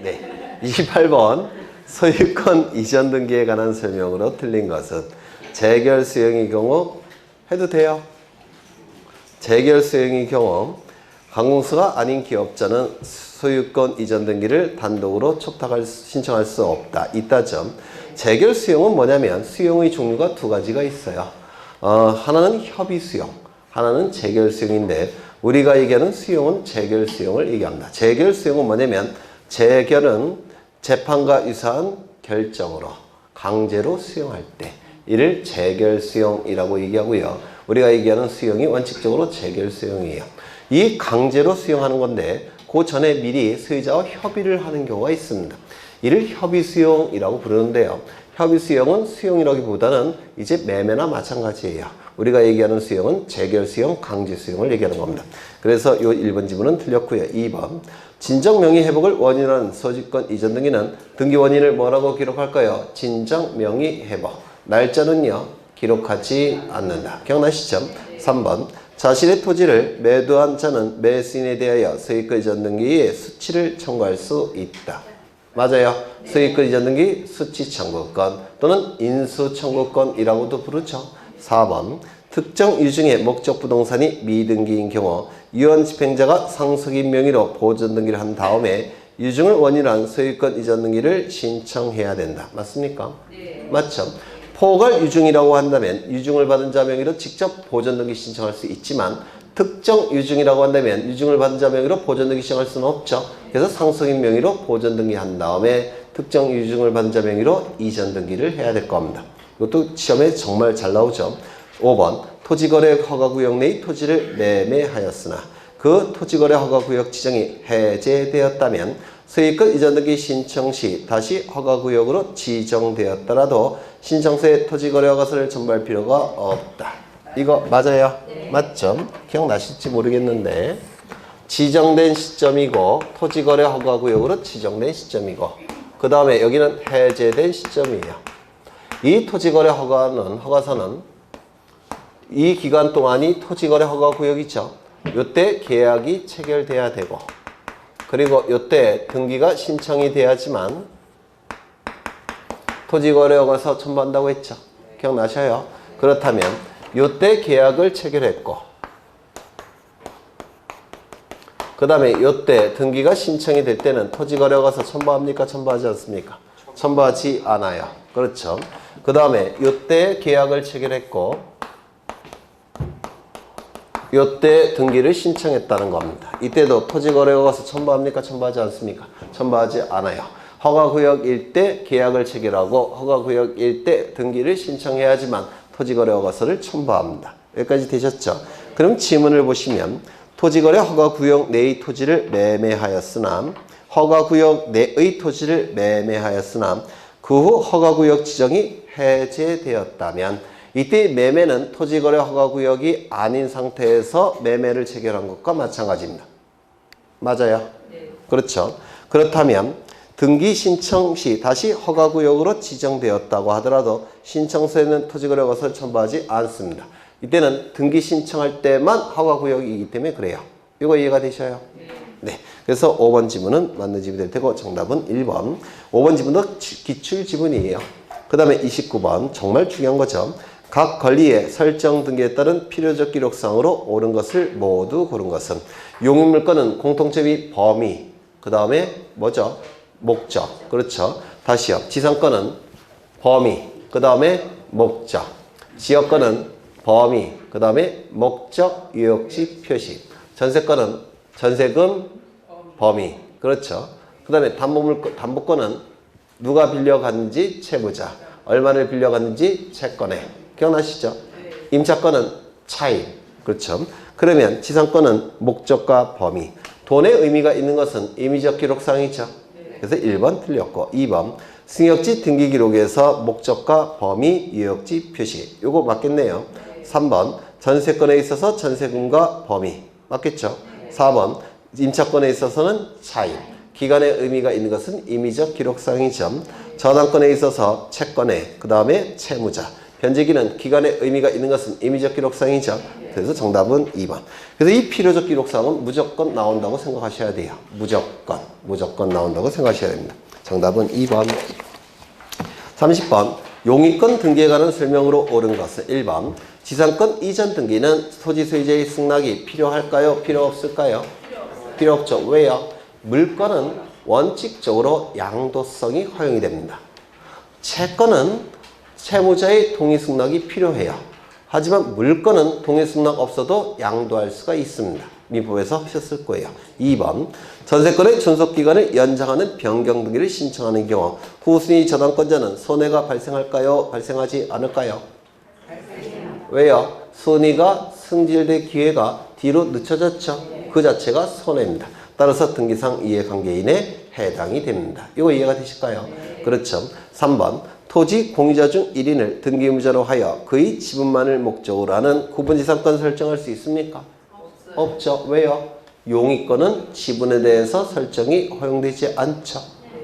네. 28번 소유권 이전 등기에 관한 설명으로 틀린 것은 재결 수용의 경우 해도 돼요. 재결 수용의 경우 관공서가 아닌 기업자는 소유권 이전 등기를 단독으로 신청할 수 없다. 이따 점. 재결 수용은 뭐냐면 수용의 종류가 두 가지가 있어요. 하나는 협의 수용, 하나는 재결 수용인데 우리가 얘기하는 수용은 재결 수용을 얘기합니다. 재결 수용은 뭐냐면 재결은 재판과 유사한 결정으로 강제로 수용할 때 이를 재결 수용이라고 얘기하고요. 우리가 얘기하는 수용이 원칙적으로 재결 수용이에요. 이 강제로 수용하는 건데 그 전에 미리 소유자와 협의를 하는 경우가 있습니다. 이를 협의 수용이라고 부르는데요. 협의 수용은 수용이라기보다는 이제 매매나 마찬가지예요. 우리가 얘기하는 수용은 재결 수용, 강제 수용을 얘기하는 겁니다. 그래서 이 1번 지문은 틀렸고요. 2번 진정 명의 회복을 원인한 소유권 이전 등기는 등기 원인을 뭐라고 기록할까요? 진정 명의 회복. 날짜는요. 기록하지 않는다. 기억나시죠? 3번 자신의 토지를 매도한 자는 매수인에 대하여 소유권 이전 등기에 수치를 청구할 수 있다. 맞아요. 소유권 이전 등기 수치 청구권 또는 인수 청구권이라고도 부르죠. 4번 특정 유증의 목적 부동산이 미등기인 경우 유언 집행자가 상속인 명의로 보존 등기를 한 다음에 유증을 원인으로 한 소유권 이전 등기를 신청해야 된다. 맞습니까? 네. 맞죠? 포괄 유증이라고 한다면 유증을 받은 자 명의로 직접 보존 등기 신청할 수 있지만 특정 유증이라고 한다면 유증을 받은 자 명의로 보존 등기 신청할 수는 없죠. 그래서 상속인 명의로 보존 등기 한 다음에 특정 유증을 받은 자 명의로 이전 등기를 해야 될 겁니다. 이것도 시험에 정말 잘 나오죠. 5번 토지거래 허가구역 내의 토지를 매매하였으나 그 토지거래 허가구역 지정이 해제되었다면 소유권 이전 등기 신청 시 다시 허가구역으로 지정되었더라도 신청서에 토지거래 허가서를 첨부할 필요가 없다. 이거 맞아요? 네. 맞죠? 기억나실지 모르겠는데 지정된 시점이고 토지거래 허가구역으로 지정된 시점이고 그 다음에 여기는 해제된 시점이에요. 이 토지거래 허가서는 이 기간 동안이 토지거래 허가구역이죠. 이때 계약이 체결돼야 되고 그리고 이때 등기가 신청이 돼야지만 토지거래 허가서 첨부한다고 했죠. 기억나셔요? 그렇다면 이때 계약을 체결했고 그 다음에 이때 등기가 신청이 될 때는 토지거래 허가서 첨부합니까? 첨부하지 않습니까? 첨부하지 않아요. 그렇죠. 그 다음에 이때 계약을 체결했고 이때 등기를 신청했다는 겁니다. 이때도 토지거래 허가서 첨부합니까? 첨부하지 않습니까? 첨부하지 않아요. 허가구역일 때 계약을 체결하고 허가구역일 때 등기를 신청해야지만 토지거래 허가서를 첨부합니다. 여기까지 되셨죠? 그럼 지문을 보시면 토지거래 허가구역 내의 토지를 매매하였으나 허가구역 내의 토지를 매매하였으나 그 후 허가구역 지정이 해제되었다면 이때 매매는 토지거래 허가구역이 아닌 상태에서 매매를 체결한 것과 마찬가지입니다. 맞아요? 네. 그렇죠. 그렇다면 등기 신청 시 다시 허가구역으로 지정되었다고 하더라도 신청서에는 토지거래 허가서를 첨부하지 않습니다. 이때는 등기 신청할 때만 허가구역이기 때문에 그래요. 이거 이해가 되셔요? 네. 그래서 5번 지문은 맞는 지문이 될 테고 정답은 1번. 5번 지문도 기출 지문이에요. 그 다음에 29번 정말 중요한 거죠. 각 권리의 설정 등기에 따른 필요적 기록상으로 옳은 것을 모두 고른 것은 용익물건은 공통점 및 범위 그 다음에 뭐죠? 목적. 그렇죠. 다시요. 지상권은 범위 그 다음에 목적. 지역권은 범위 그 다음에 목적 유역지 표시. 전세권은 전세금 범위. 그렇죠. 그 다음에 담보권은 누가 빌려갔는지 채무자. 얼마를 빌려갔는지 채권에. 기억나시죠? 임차권은 차입. 그렇죠. 그러면 지상권은 목적과 범위. 돈의 의미가 있는 것은 임의적 기록상이죠. 그래서 1번 틀렸고 2번 승역지 등기 기록에서 목적과 범위, 유역지 표시. 요거 맞겠네요. 3번 전세권에 있어서 전세금과 범위. 맞겠죠? 4번 임차권에 있어서는 차입. 기간의 의미가 있는 것은 임의적 기록상이죠. 저당권에 있어서 채권에 그 다음에 채무자. 변제기는 기간의 의미가 있는 것은 임의적 기록상이죠. 그래서 정답은 2번. 그래서 이 필요적 기록사항은 무조건 나온다고 생각하셔야 돼요. 무조건 나온다고 생각하셔야 됩니다. 정답은 2번. 30번. 용의권 등기에 관한 설명으로 옳은 것은 1번. 지상권 이전 등기는 토지 소유자의 승낙이 필요할까요? 필요 없을까요? 필요 없죠. 왜요? 물권은 원칙적으로 양도성이 허용이 됩니다. 채권은 채무자의 동의 승낙이 필요해요. 하지만 물권은 동의 승낙 없어도 양도할 수가 있습니다. 민법에서 하셨을 거예요. 2번. 전세권의 존속기간을 연장하는 변경 등기를 신청하는 경우 후순위 저당권자는 손해가 발생할까요? 발생하지 않을까요? 왜요? 순위가 승질될 기회가 뒤로 늦춰졌죠. 그 자체가 손해입니다. 따라서 등기상 이해관계인에 해당이 됩니다. 이거 이해가 되실까요? 그렇죠. 3번. 토지 공유자 중 1인을 등기의무자로 하여 그의 지분만을 목적으로 하는 구분지상권 설정할 수 있습니까? 없죠. 왜요? 용의권은 지분에 대해서 설정이 허용되지 않죠.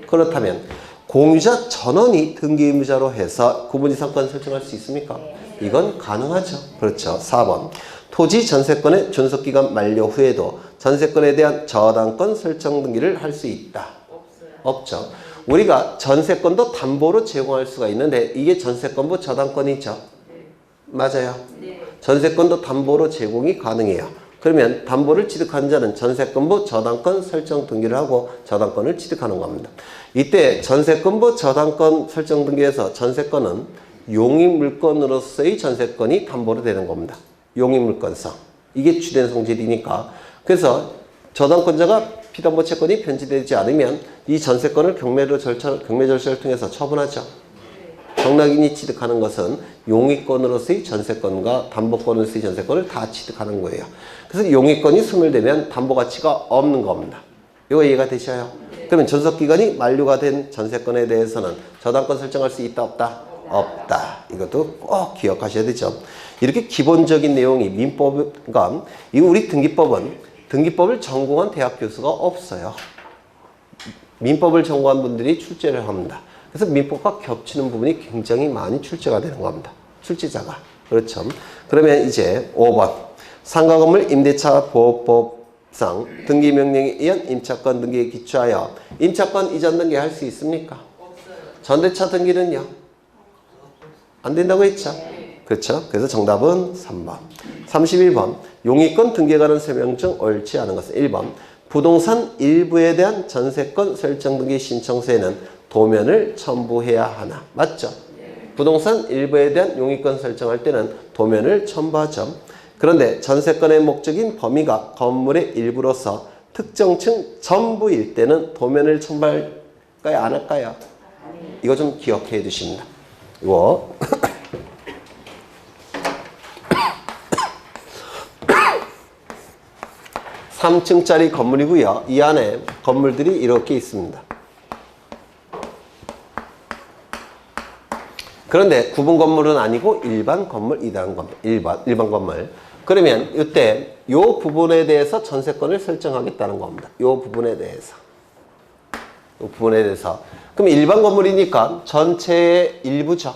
그렇다면 공유자 전원이 등기의무자로 해서 구분지상권 설정할 수 있습니까? 이건 가능하죠. 그렇죠. 4번. 토지 전세권의 존속기간 만료 후에도 전세권에 대한 저당권 설정 등기를 할 수 있다. 없죠. 우리가 전세권도 담보로 제공할 수가 있는데 이게 전세권부 저당권이죠. 맞아요. 전세권도 담보로 제공이 가능해요. 그러면 담보를 취득한 자는 전세권부 저당권 설정 등기를 하고 저당권을 취득하는 겁니다. 이때 전세권부 저당권 설정 등기에서 전세권은 용의물권으로서의 전세권이 담보로 되는 겁니다. 용의물권상. 이게 주된 성질이니까. 그래서 저당권자가 피담보 채권이 변제되지 않으면 이 전세권을 경매 절차를 통해서 처분하죠. 경락인이 취득하는 것은 용의권으로서의 전세권과 담보권으로서의 전세권을 다 취득하는 거예요. 그래서 용의권이 소멸되면 담보 가치가 없는 겁니다. 이거 이해가 되셔요? 그러면 존속기간이 만료가 된 전세권에 대해서는 저당권 설정할 수 있다 없다? 없다. 이것도 꼭 기억하셔야 되죠. 이렇게 기본적인 내용이 민법과 우리 등기법을 전공한 대학 교수가 없어요. 민법을 전공한 분들이 출제를 합니다. 그래서 민법과 겹치는 부분이 굉장히 많이 출제가 되는 겁니다. 출제자가. 그렇죠. 그러면 이제 5번. 상가건물 임대차 보호법상 등기명령에 의한 임차권 등기에 기초하여 임차권 이전 등기 할 수 있습니까? 없어요. 전대차 등기는요? 안 된다고 했죠? 그렇죠. 그래서 정답은 3번. 31번. 용의권 등기에 관한 설명 중 옳지 않은 것은 1번. 부동산 일부에 대한 전세권 설정 등기 신청서에는 도면을 첨부해야 하나. 맞죠? 부동산 일부에 대한 용의권 설정할 때는 도면을 첨부하죠. 그런데 전세권의 목적인 범위가 건물의 일부로서 특정층 전부일 때는 도면을 첨부할까요? 안 할까요? 이거 좀 기억해 두십니다. 이거 3층짜리 건물이고요. 이 안에 건물들이 이렇게 있습니다. 그런데 구분 건물은 아니고 일반 건물, 일반 건물. 그러면 이때 이 부분에 대해서 전세권을 설정하겠다는 겁니다. 이 부분에 대해서. 그럼 일반 건물이니까 전체의 일부죠.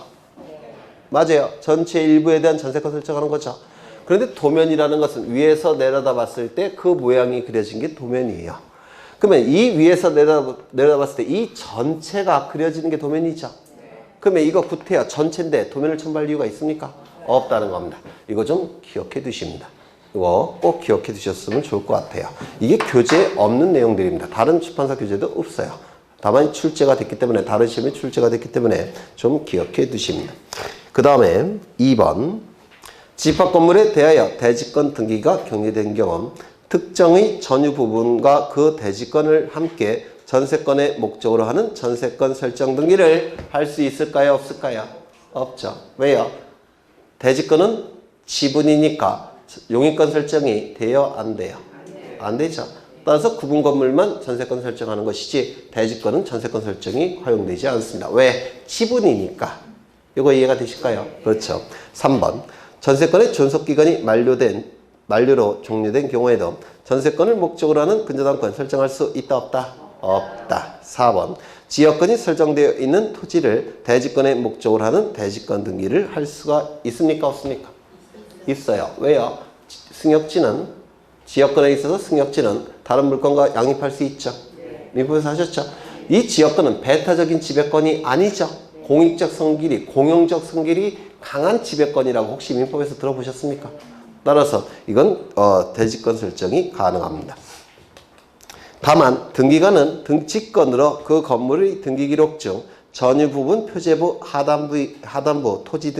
맞아요. 전체 일부에 대한 전세권 설정하는 거죠. 그런데 도면이라는 것은 위에서 내려다 봤을 때 그 모양이 그려진 게 도면이에요. 그러면 이 위에서 내려다 봤을 때 이 전체가 그려지는 게 도면이죠. 그러면 이거 구태여 전체인데 도면을 첨부할 이유가 있습니까? 없다는 겁니다. 이거 좀 기억해 두십니다. 이거 꼭 기억해 두셨으면 좋을 것 같아요. 이게 교재에 없는 내용들입니다. 다른 출판사 교재도 없어요. 다만 출제가 됐기 때문에 다른 시험에 출제가 됐기 때문에 좀 기억해 두십니다. 그 다음에 2번. 집합건물에 대하여 대지권 등기가 격리된 경우 특정의 전유 부분과 그 대지권을 함께 전세권의 목적으로 하는 전세권 설정 등기를 할 수 있을까요? 없을까요? 없죠. 왜요? 대지권은 지분이니까 용의권 설정이 돼요? 안 돼요? 안 되죠. 따라서 구분 건물만 전세권 설정하는 것이지 대지권은 전세권 설정이 허용되지 않습니다. 왜? 지분이니까. 이거 이해가 되실까요? 그렇죠. 3번. 전세권의 존속기간이 만료로 종료된 경우에도 전세권을 목적으로 하는 근저당권 설정할 수 있다 없다? 없다. 4번. 지역권이 설정되어 있는 토지를 대지권의 목적으로 하는 대지권 등기를 할 수가 있습니까? 없습니까? 있어요. 왜요? 승역지는 지역권에 있어서 승역지는 다른 물건과 양립할 수 있죠. 민법에서 하셨죠. 이 지역권은 배타적인 지배권이 아니죠. 공익적 성질이 공용적 성질이 강한 지배권이라고 혹시 민법에서 들어보셨습니까? 따라서 이건 대지권 설정이 가능합니다. 다만 등기관은 직권으로 그 건물의 등기기록 중 전유 부분 표제부 하단부 토지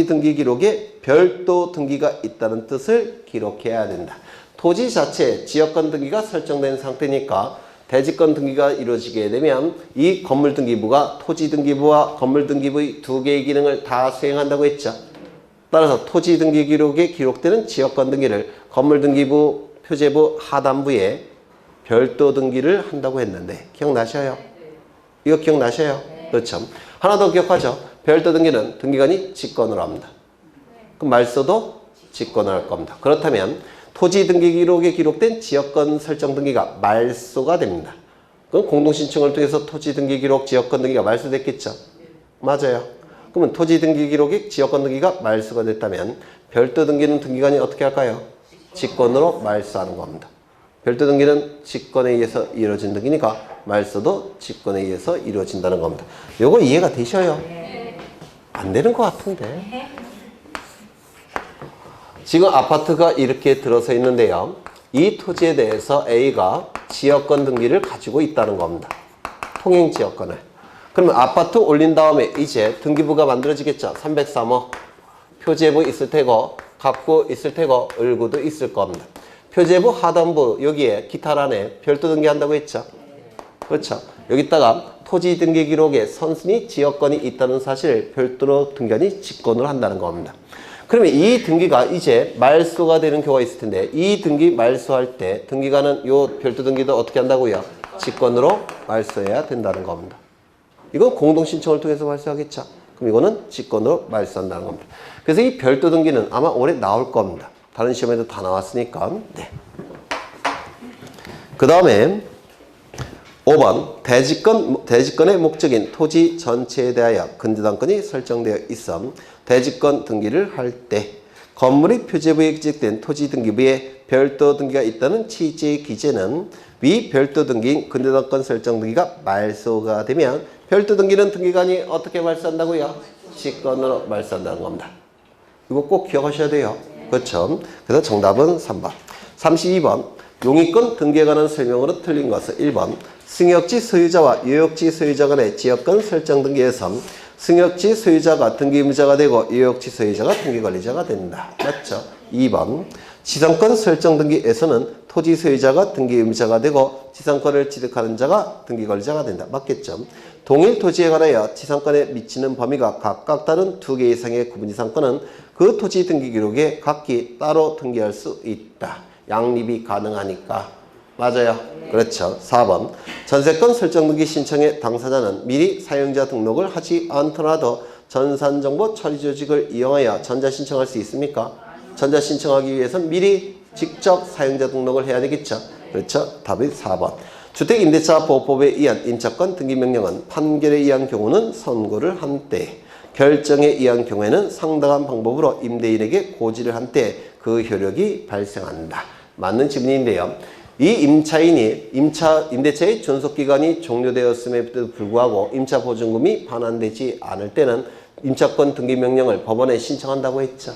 등기기록에 별도 등기가 있다는 뜻을 기록해야 된다. 토지 자체에 지역권 등기가 설정된 상태니까 대지권 등기가 이루어지게 되면 이 건물 등기부가 토지 등기부와 건물 등기부의 두 개의 기능을 다 수행한다고 했죠. 따라서 토지 등기 기록에 기록되는 지역권 등기를 건물 등기부 표제부 하단부에 별도 등기를 한다고 했는데 기억나셔요? 이거 기억나셔요? 그렇죠. 하나 더 기억하죠. 별도 등기는 등기관이 직권으로 합니다. 그럼 말소도 직권을 할 겁니다. 그렇다면 토지 등기 기록에 기록된 지역권 설정 등기가 말소가 됩니다. 그럼 공동신청을 통해서 토지 등기 기록 지역권 등기가 말소됐겠죠? 맞아요. 그러면 토지 등기 기록에 지역권 등기가 말소가 됐다면 별도 등기는 등기관이 어떻게 할까요? 직권으로 말소하는 겁니다. 별도 등기는 직권에 의해서 이루어진 등기니까 말소도 직권에 의해서 이루어진다는 겁니다. 요거 이해가 되셔요? 안 되는 것 같은데. 지금 아파트가 이렇게 들어서 있는데요. 이 토지에 대해서 A가 지역권 등기를 가지고 있다는 겁니다. 통행지역권을. 그러면 아파트 올린 다음에 이제 등기부가 만들어지겠죠. 303호. 표제부 있을 테고, 갑구 있을 테고, 을구도 있을 겁니다. 표제부 하단부 여기에 기타란에 별도 등기한다고 했죠. 그렇죠. 여기다가 토지 등기 기록에 선순위 지역권이 있다는 사실을 별도로 등기관이 직권으로 한다는 겁니다. 그러면 이 등기가 이제 말소가 되는 경우가 있을 텐데 이 등기 말소할 때 등기관은 요 별도 등기도 어떻게 한다고요? 직권으로 말소해야 된다는 겁니다. 이건 공동신청을 통해서 말소하겠죠. 그럼 이거는 직권으로 말소한다는 겁니다. 그래서 이 별도 등기는 아마 올해 나올 겁니다. 다른 시험에도 다 나왔으니까. 네. 그 다음에 5번 대지권의 목적인 토지 전체에 대하여 근저당권이 설정되어 있어 대지권 등기를 할 때 건물의 표제부에 기재된 토지 등기부에 별도 등기가 있다는 취지의 기재는 위 별도 등기인 근저당권 설정 등기가 말소가 되면 별도 등기는 등기관이 어떻게 말소한다고요? 직권으로 말소한다는 겁니다. 이거 꼭 기억하셔야 돼요. 그렇죠? 그래서 정답은 3번. 32번 용의권 등기에 관한 설명으로 틀린 것은 1번 승역지 소유자와 유역지 소유자 간의 지역권 설정 등기에서 승역지 소유자가 등기 의무자가 되고 유역지 소유자가 등기 관리자가 된다. 맞죠? 2번 지상권 설정 등기에서는 토지 소유자가 등기 의무자가 되고 지상권을 취득하는 자가 등기 관리자가 된다. 맞겠죠? 동일 토지에 관하여 지상권에 미치는 범위가 각각 다른 두 개 이상의 구분 지상권은 그 토지 등기 기록에 각기 따로 등기할 수 있다. 양립이 가능하니까. 맞아요. 그렇죠. 4번 전세권 설정 등기 신청의 당사자는 미리 사용자 등록을 하지 않더라도 전산정보 처리 조직을 이용하여 전자신청할 수 있습니까? 전자신청하기 위해서는 미리 직접 사용자 등록을 해야 되겠죠. 그렇죠. 답이 4번. 주택임대차보호법에 의한 임차권 등기명령은 판결에 의한 경우는 선고를 한 때, 결정에 의한 경우에는 상당한 방법으로 임대인에게 고지를 한 때 그 효력이 발생한다. 맞는 질문인데요. 이 임차인이 임대차의 존속기간이 종료되었음에도 불구하고 임차보증금이 반환되지 않을 때는 임차권 등기명령을 법원에 신청한다고 했죠.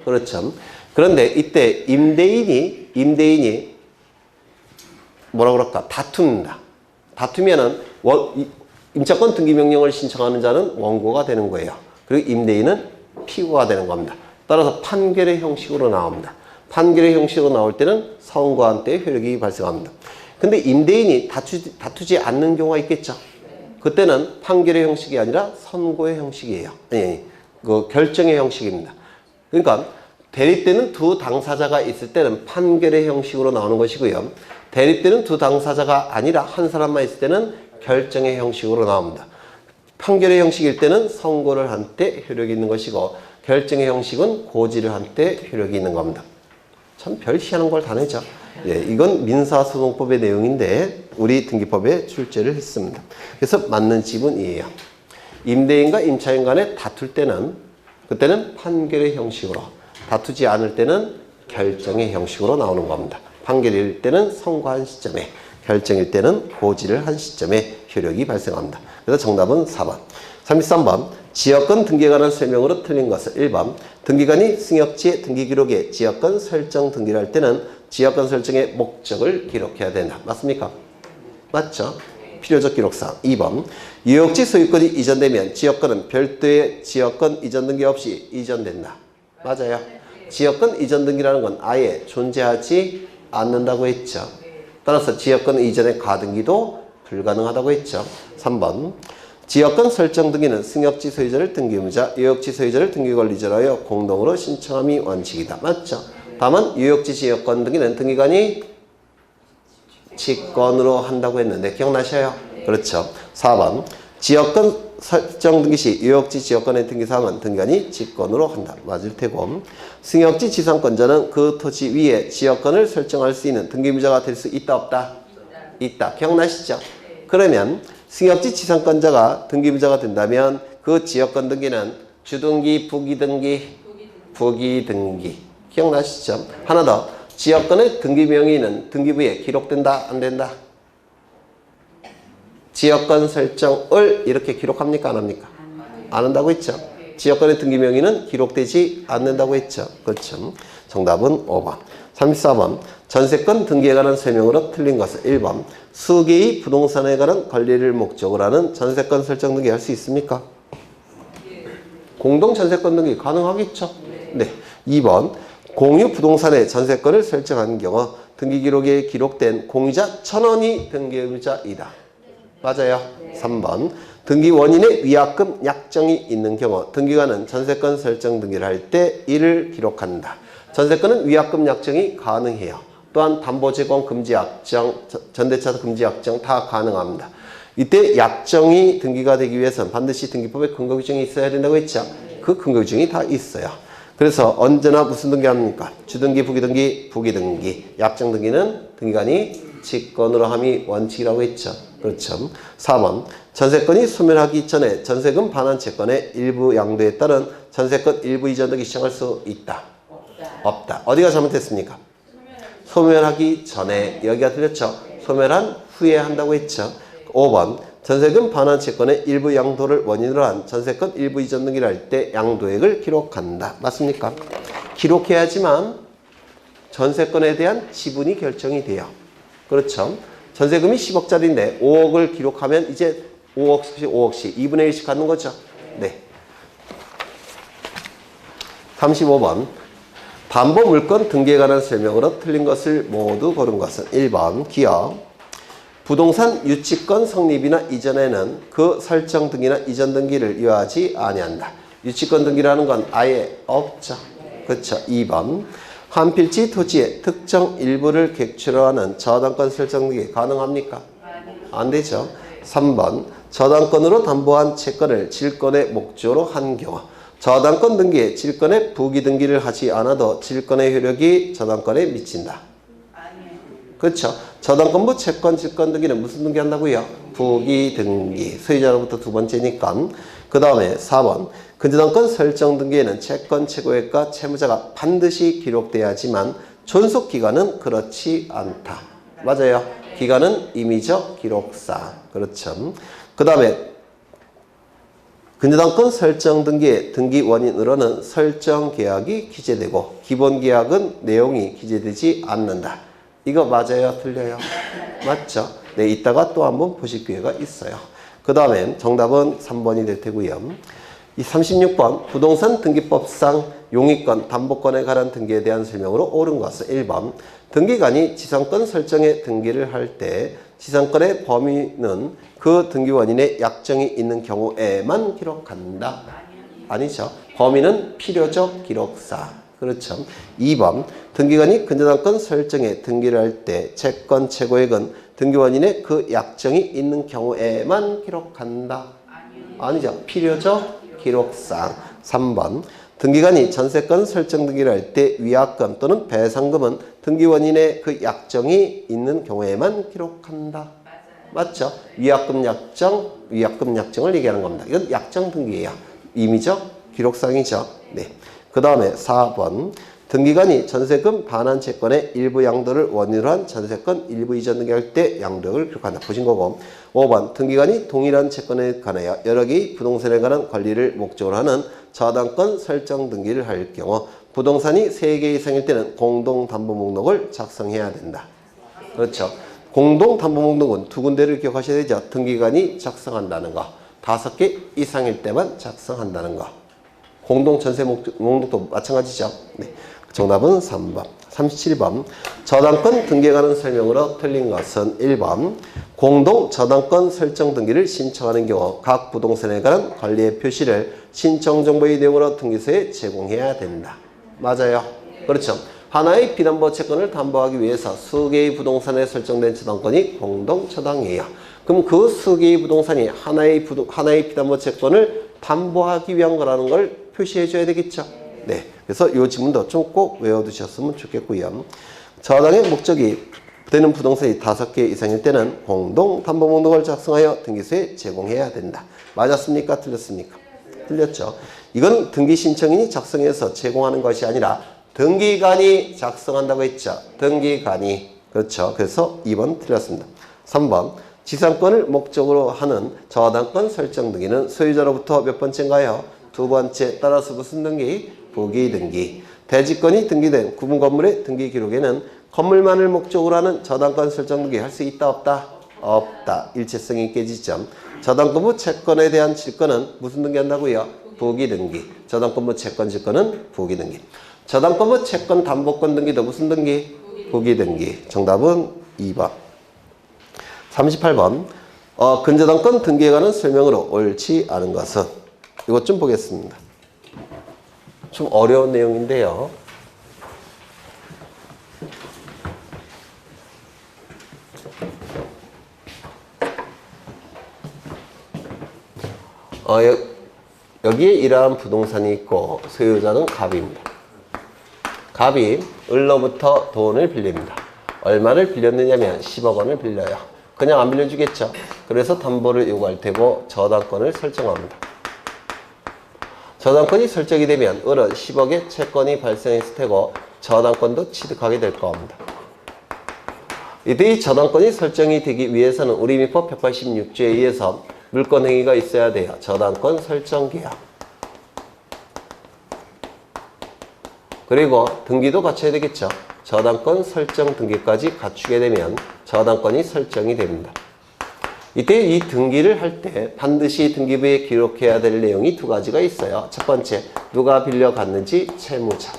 그렇죠. 그런데 이때 임대인이 뭐라 그럴까? 다툽니다. 다투면은 임차권 등기명령을 신청하는 자는 원고가 되는 거예요. 그리고 임대인은 피고가 되는 겁니다. 따라서 판결의 형식으로 나옵니다. 판결의 형식으로 나올 때는 선고한 때 효력이 발생합니다. 근데 임대인이 다투지 않는 경우가 있겠죠. 그때는 판결의 형식이 아니라 선고의 형식이에요. 그 결정의 형식입니다. 그러니까 대립되는 두 당사자가 있을 때는 판결의 형식으로 나오는 것이고요. 대립되는 두 당사자가 아니라 한 사람만 있을 때는 결정의 형식으로 나옵니다. 판결의 형식일 때는 선고를 한 때 효력이 있는 것이고 결정의 형식은 고지를 한 때 효력이 있는 겁니다. 참 별 희한한 걸 다 내죠. 예, 이건 민사소송법의 내용인데 우리 등기법에 출제를 했습니다. 그래서 맞는 지문이에요. 임대인과 임차인 간에 다툴 때는 그때는 판결의 형식으로, 다투지 않을 때는 결정의 형식으로 나오는 겁니다. 판결일 때는 선고한 시점에, 결정일 때는 고지를 한 시점에 효력이 발생합니다. 그래서 정답은 4번. 33번. 지역권 등기에 관한 설명으로 틀린 것은 1번. 등기관이 승역지의 등기기록에 지역권 설정 등기를 할 때는 지역권 설정의 목적을 기록해야 된다. 맞습니까? 맞죠? 필요적 기록사항. 2번. 유역지 소유권이 이전되면 지역권은 별도의 지역권 이전 등기 없이 이전된다. 맞아요. 지역권 이전 등기라는 건 아예 존재하지 않는다고 했죠. 따라서 지역권 이전의 가등기도 불가능하다고 했죠. 3번. 지역권 설정 등기는 승역지 소유자를 등기의무자, 유역지 소유자를 등기권리자로 하여 공동으로 신청함이 원칙이다. 맞죠? 다만 유역지 지역권 등기는 등기관이 직권으로 한다고 했는데 기억나셔요? 그렇죠. 4번. 지역권 설정 등기 시 유역지 지역권의 등기사항은 등기관이 직권으로 한다. 맞을 테고, 승역지 지상권자는 그 토지 위에 지역권을 설정할 수 있는 등기의무자가 될 수 있다 없다? 있다. 기억나시죠? 그러면 승역지 지상권자가 등기의무자가 된다면 그 지역권 등기는 주등기, 부기등기, 부기등기. 기억나시죠? 하나 더. 지역권의 등기 명의는 등기부에 기록된다? 안 된다? 지역권 설정을 이렇게 기록합니까? 안 합니까? 안 한다고 했죠. 지역권의 등기 명의는 기록되지 않는다고 했죠. 그렇죠. 정답은 5번. 34번. 전세권 등기에 관한 설명으로 틀린 것은 1번. 수개의 부동산에 관한 권리를 목적으로 하는 전세권 설정 등기 할 수 있습니까? 공동 전세권 등기 가능하겠죠. 네. 2번. 공유 부동산의 전세권을 설정하는 경우 등기 기록에 기록된 공유자 1,000원이 등기의무자이다. 맞아요. 3번. 등기 원인의 위약금 약정이 있는 경우 등기관은 전세권 설정 등기를 할 때 이를 기록한다. 전세권은 위약금 약정이 가능해요. 또한 담보제공 금지 약정, 전대차 금지 약정 다 가능합니다. 이때 약정이 등기가 되기 위해서는 반드시 등기법에 근거 규정이 있어야 된다고 했죠. 그 근거 규정이 다 있어요. 그래서 언제나 무슨 등기 합니까? 주등기, 부기등기, 부기등기. 약정 등기는 등기관이 직권으로 함이 원칙이라고 했죠. 그렇죠. 4번. 전세권이 소멸하기 전에 전세금 반환 채권의 일부 양도에 따른 전세권 일부 이전 등기 시행할 수 있다. 없다. 어디가 잘못됐습니까? 소멸하기 전에. 여기가 틀렸죠. 소멸한 후에 한다고 했죠. 5번. 전세금 반환 채권의 일부 양도를 원인으로 한 전세권 일부 이전 등기를 할 때 양도액을 기록한다. 맞습니까? 기록해야지만 전세권에 대한 지분이 결정이 돼요. 그렇죠. 전세금이 10억짜리인데 5억을 기록하면 이제 5억씩 5억씩 2분의 1씩 갖는 거죠. 네. 35번. 담보물건 등기에 관한 설명으로 틀린 것을 모두 고른 것은 1번. 기억. 부동산 유치권 성립이나 이전에는 그 설정 등기나 이전 등기를 요하지 아니한다. 유치권 등기라는 건 아예 없죠. 그렇죠. 2번. 한 필지 토지의 특정 일부를 객체로 하는 저당권 설정 등기 가능합니까? 안 되죠. 3번. 저당권으로 담보한 채권을 질권의 목적으로 한 경우 저당권 등기에 질권의 부기 등기를 하지 않아도 질권의 효력이 저당권에 미친다. 그렇죠. 저당권부 채권 질권 등기는 무슨 등기 한다고요? 부기 등기. 소유자로부터 두 번째니까. 그 다음에 4번. 근저당권 설정 등기에는 채권 최고액과 채무자가 반드시 기록돼야지만 존속 기간은 그렇지 않다. 맞아요. 기간은 임의적 기록사. 그렇죠. 그 다음에 근저당권 설정 등기의 등기 원인으로는 설정 계약이 기재되고 기본 계약은 내용이 기재되지 않는다. 이거 맞아요? 틀려요? 맞죠? 네, 이따가 또 한번 보실 기회가 있어요. 그 다음에 정답은 3번이 될 테고요. 이 36번 부동산 등기법상 용의권, 담보권에 관한 등기에 대한 설명으로 옳은 것은 1번. 등기관이 지상권 설정에 등기를 할 때 지상권의 범위는 그 등기 원인의 약정이 있는 경우에만 기록한다. 아니죠. 범위는 필요적 기록사. 그렇죠. 2번. 등기관이 근저당권 설정에 등기를 할 때 채권 최고액은 등기원인의 그 약정이 있는 경우에만 기록한다. 아니죠. 필요적 기록상. 3번. 등기관이 전세권 설정 등기를 할 때 위약금 또는 배상금은 등기원인의 그 약정이 있는 경우에만 기록한다. 맞죠? 위약금 약정을 얘기하는 겁니다. 이건 약정 등기예요. 임의적 기록상이죠. 네. 그 다음에 4번 등기관이 전세금 반환 채권의 일부 양도를 원인으로 한 전세권 일부 이전 등기할 때 양도를 기록한다. 보신 거고 5번 등기관이 동일한 채권에 관하여 여러 개의 부동산에 관한 권리를 목적으로 하는 저당권 설정 등기를 할 경우 부동산이 3개 이상일 때는 공동담보목록을 작성해야 된다. 그렇죠. 공동담보목록은 두 군데를 기억하셔야 되죠. 등기관이 작성한다는 거. 5개 이상일 때만 작성한다는 거. 공동전세 목록도 마찬가지죠. 네. 정답은 3번. 37번. 저당권 등기에 관한 설명으로 틀린 것은 1번. 공동 저당권 설정 등기를 신청하는 경우 각 부동산에 관한 관리의 표시를 신청 정보의 내용으로 등기소에 제공해야 된다. 맞아요. 그렇죠. 하나의 비담보 채권을 담보하기 위해서 수개의 부동산에 설정된 저당권이 공동 저당이에요. 그럼 그 수개의 부동산이 하나의 비담보 채권을 담보하기 위한 거라는 걸 표시해 줘야 되겠죠. 네. 그래서 이 지문도 좀 꼭 외워두셨으면 좋겠고요. 저당의 목적이 되는 부동산이 5개 이상일 때는 공동담보목록을 작성하여 등기소에 제공해야 된다. 맞았습니까? 틀렸습니까? 틀렸죠. 이건 등기 신청인이 작성해서 제공하는 것이 아니라 등기관이 작성한다고 했죠. 등기관이. 그렇죠. 그래서 2번 틀렸습니다. 3번. 지상권을 목적으로 하는 저당권 설정 등기는 소유자로부터 몇 번째인가요? 2번째. 따라서 무슨 등기? 부기 등기. 대지권이 등기된 구분 건물의 등기 기록에는 건물만을 목적으로 하는 저당권 설정 등기 할 수 있다 없다? 없다. 일체성이 깨지죠. 저당권부 채권에 대한 질권은 무슨 등기 한다고요? 부기 등기. 저당권부 채권 질권은 부기 등기. 저당권부 채권 담보권 등기도 무슨 등기? 부기 등기. 정답은 2번. 38번. 근저당권 등기에 관한 설명으로 옳지 않은 것은 이것 좀 보겠습니다. 좀 어려운 내용인데요. 여기에 이러한 부동산이 있고 소유자는 갑입니다. 갑이 을로부터 돈을 빌립니다. 얼마를 빌렸느냐면 10억 원을 빌려요. 그냥 안 빌려주겠죠. 그래서 담보를 요구할 테고 저당권을 설정합니다. 저당권이 설정이 되면 을은 10억의 채권이 발생했을 테고 저당권도 취득하게 될 겁니다. 이때 이 저당권이 설정이 되기 위해서는 우리 민법 186조에 의해서 물권 행위가 있어야 돼요. 저당권 설정 계약. 그리고 등기도 갖춰야 되겠죠. 저당권 설정 등기까지 갖추게 되면 저당권이 설정이 됩니다. 이때 이 등기를 할 때 반드시 등기부에 기록해야 될 내용이 2가지가 있어요. 첫 번째, 누가 빌려갔는지 채무자.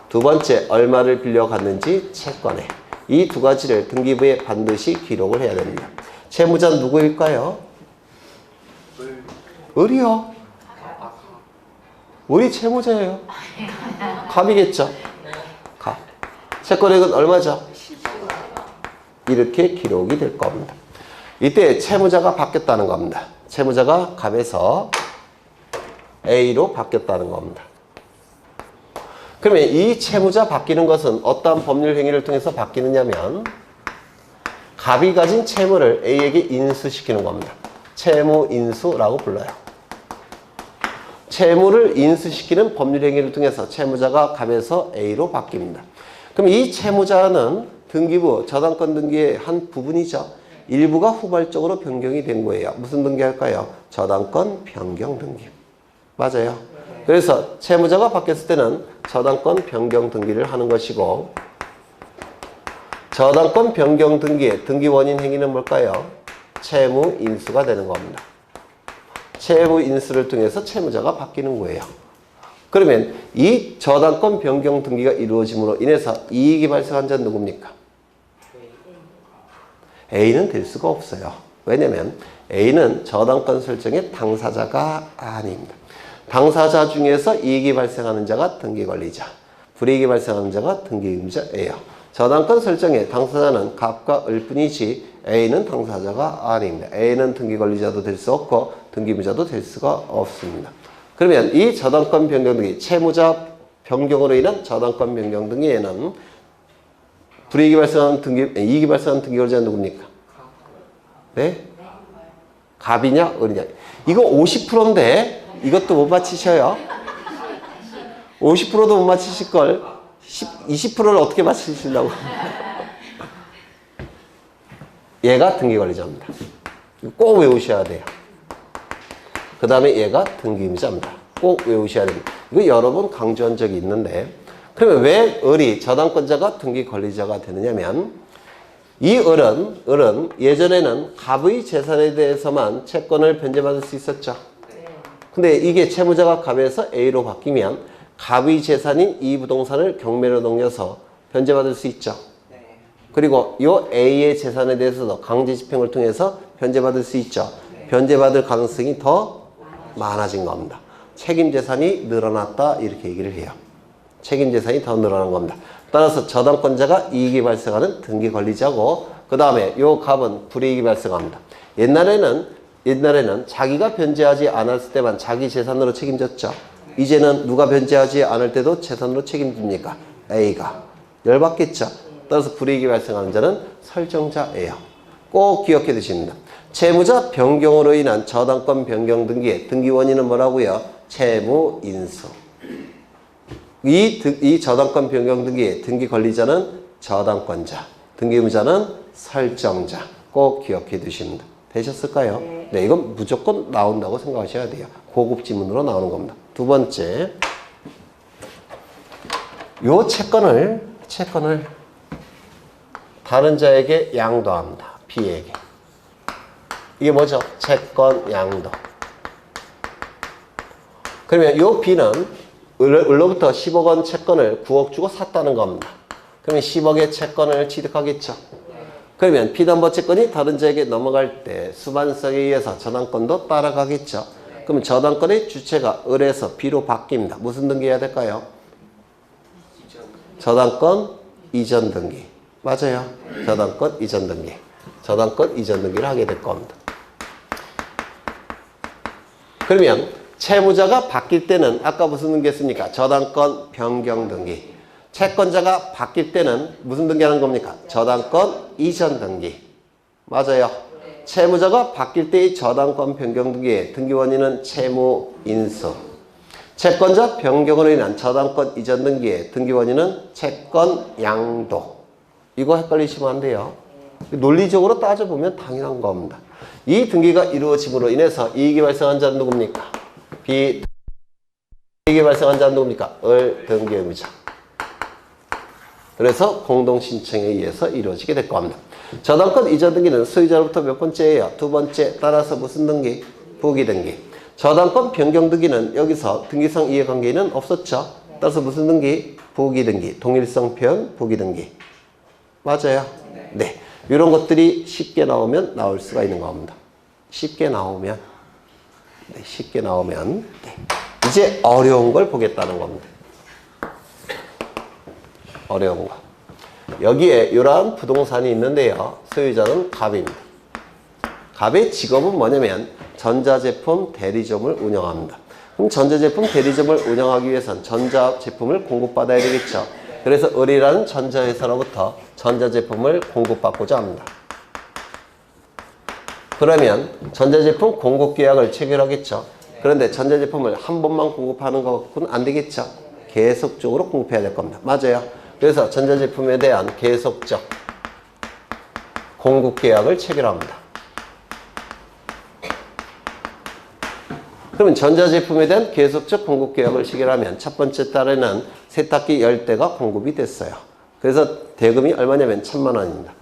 두 번째, 얼마를 빌려갔는지 채권에. 이 2가지를 등기부에 반드시 기록을 해야 됩니다. 채무자는 누구일까요? 을이요. 을이 채무자예요. 갑이겠죠. 갑. 채권액은 얼마죠? 이렇게 기록이 될 겁니다. 이때 채무자가 바뀌었다는 겁니다. 채무자가 갑에서 A로 바뀌었다는 겁니다. 그러면 이 채무자 바뀌는 것은 어떠한 법률 행위를 통해서 바뀌느냐면 갑이 가진 채무를 A에게 인수시키는 겁니다. 채무 인수라고 불러요. 채무를 인수시키는 법률 행위를 통해서 채무자가 갑에서 A로 바뀝니다. 그럼 이 채무자는 등기부, 저당권 등기의 한 부분이죠. 일부가 후발적으로 변경이 된 거예요. 무슨 등기 할까요? 저당권 변경 등기. 맞아요. 그래서 채무자가 바뀌었을 때는 저당권 변경 등기를 하는 것이고 저당권 변경 등기의 등기 원인 행위는 뭘까요? 채무 인수가 되는 겁니다. 채무 인수를 통해서 채무자가 바뀌는 거예요. 그러면 이 저당권 변경 등기가 이루어짐으로 인해서 이익이 발생한 자는 누굽니까? A는 될 수가 없어요. 왜냐면 A는 저당권 설정의 당사자가 아닙니다. 당사자 중에서 이익이 발생하는 자가 등기관리자, 불이익이 발생하는 자가 등기임자예요. 저당권 설정의 당사자는 갑과 을 뿐이지 A는 당사자가 아닙니다. A는 등기관리자도 될 수 없고 등기임자도 될 수가 없습니다. 그러면 이 저당권 변경 등기, 채무자 변경으로 인한 저당권 변경 등기에는 불이익이 발생하는 이익이 발생하는 등기관리자는 누굽니까? 네? 갑이냐, 을이냐. 이거 50%인데 이것도 못 맞히셔요. 50%도 못 맞히실걸. 20%를 어떻게 맞히신다고. 얘가 등기관리자입니다. 꼭 외우셔야 돼요. 그 다음에 얘가 등기임자입니다. 꼭 외우셔야 됩니다. 이거 여러 번 강조한 적이 있는데, 그러면 왜 을이 저당권자가 등기관리자가 되느냐면, 이 을은 예전에는 갑의 재산에 대해서만 채권을 변제받을 수 있었죠. 근데 이게 채무자가 갑에서 A로 바뀌면 갑의 재산인 이 부동산을 경매로 넘겨서 변제받을 수 있죠. 그리고 이 A의 재산에 대해서도 강제 집행을 통해서 변제받을 수 있죠. 변제받을 가능성이 더 많아진 겁니다. 책임 재산이 늘어났다 이렇게 얘기를 해요. 책임 재산이 더 늘어난 겁니다. 따라서 저당권자가 이익이 발생하는 등기관리자고, 그 다음에 이 갑은 불이익이 발생합니다. 옛날에는 자기가 변제하지 않았을 때만 자기 재산으로 책임졌죠. 이제는 누가 변제하지 않을 때도 재산으로 책임집니까? A가. 열받겠죠. 따라서 불이익이 발생하는 자는 설정자예요. 꼭 기억해 두십니다. 채무자 변경으로 인한 저당권 변경 등기의 등기 원인은 뭐라고요? 채무인수. 이 저당권 변경 등기의 등기 관리자는 저당권자, 등기 의무자는 설정자. 꼭 기억해 두십니다. 되셨을까요? 네, 이건 무조건 나온다고 생각하셔야 돼요. 고급 지문으로 나오는 겁니다. 두 번째, 요 채권을 다른 자에게 양도합니다. B에게. 이게 뭐죠? 채권 양도. 그러면 요 B는 을로부터 10억 원 채권을 9억 주고 샀다는 겁니다. 그러면 10억의 채권을 취득하겠죠. 그러면 B넘버 채권이 다른 자에게 넘어갈 때 수반성에 의해서 저당권도 따라가겠죠. 그러면 저당권의 주체가 을에서 B로 바뀝니다. 무슨 등기 해야 될까요? 저당권 이전 등기. 맞아요. 저당권 이전 등기. 저당권 이전 등기를 하게 될 겁니다. 그러면 채무자가 바뀔 때는 아까 무슨 등기 했습니까? 저당권 변경 등기. 채권자가 바뀔 때는 무슨 등기 하는 겁니까? 저당권 이전 등기. 맞아요. 채무자가 바뀔 때의 저당권 변경 등기의 등기 원인은 채무 인수. 채권자 변경으로 인한 저당권 이전 등기의 등기 원인은 채권 양도. 이거 헷갈리시면 안 돼요. 논리적으로 따져보면 당연한 겁니다. 이 등기가 이루어짐으로 인해서 이익이 발생한 자는 누굽니까? 이익이 발생한 자는 누굽니까? 을 등기 의무자. 그래서 공동신청에 의해서 이루어지게 될 겁니다. 저당권 이전 등기는 소유자로부터 몇 번째예요? 두 번째. 따라서 무슨 등기? 부기 등기. 저당권 변경 등기는 여기서 등기성 이해관계는 없었죠. 따라서 무슨 등기? 부기 등기. 동일성 표현 부기 등기. 맞아요? 네. 이런 것들이 쉽게 나오면 나올 수가 있는 겁니다. 쉽게 나오면. 네. 이제 어려운 걸 보겠다는 겁니다. 어려운 거. 여기에 이러한 부동산이 있는데요. 소유자는 갑입니다. 갑의 직업은 뭐냐면 전자제품 대리점을 운영합니다. 그럼 전자제품 대리점을 운영하기 위해선 전자제품을 공급받아야 되겠죠. 그래서 을이라는 전자회사로부터 전자제품을 공급받고자 합니다. 그러면 전자제품 공급계약을 체결하겠죠. 그런데 전자제품을 한 번만 공급하는 것은 안 되겠죠. 계속적으로 공급해야 될 겁니다. 맞아요. 그래서 전자제품에 대한 계속적 공급계약을 체결합니다. 그러면 전자제품에 대한 계속적 공급계약을 체결하면 첫 번째 달에는 세탁기 10대가 공급이 됐어요. 그래서 대금이 얼마냐면 1,000만 원입니다.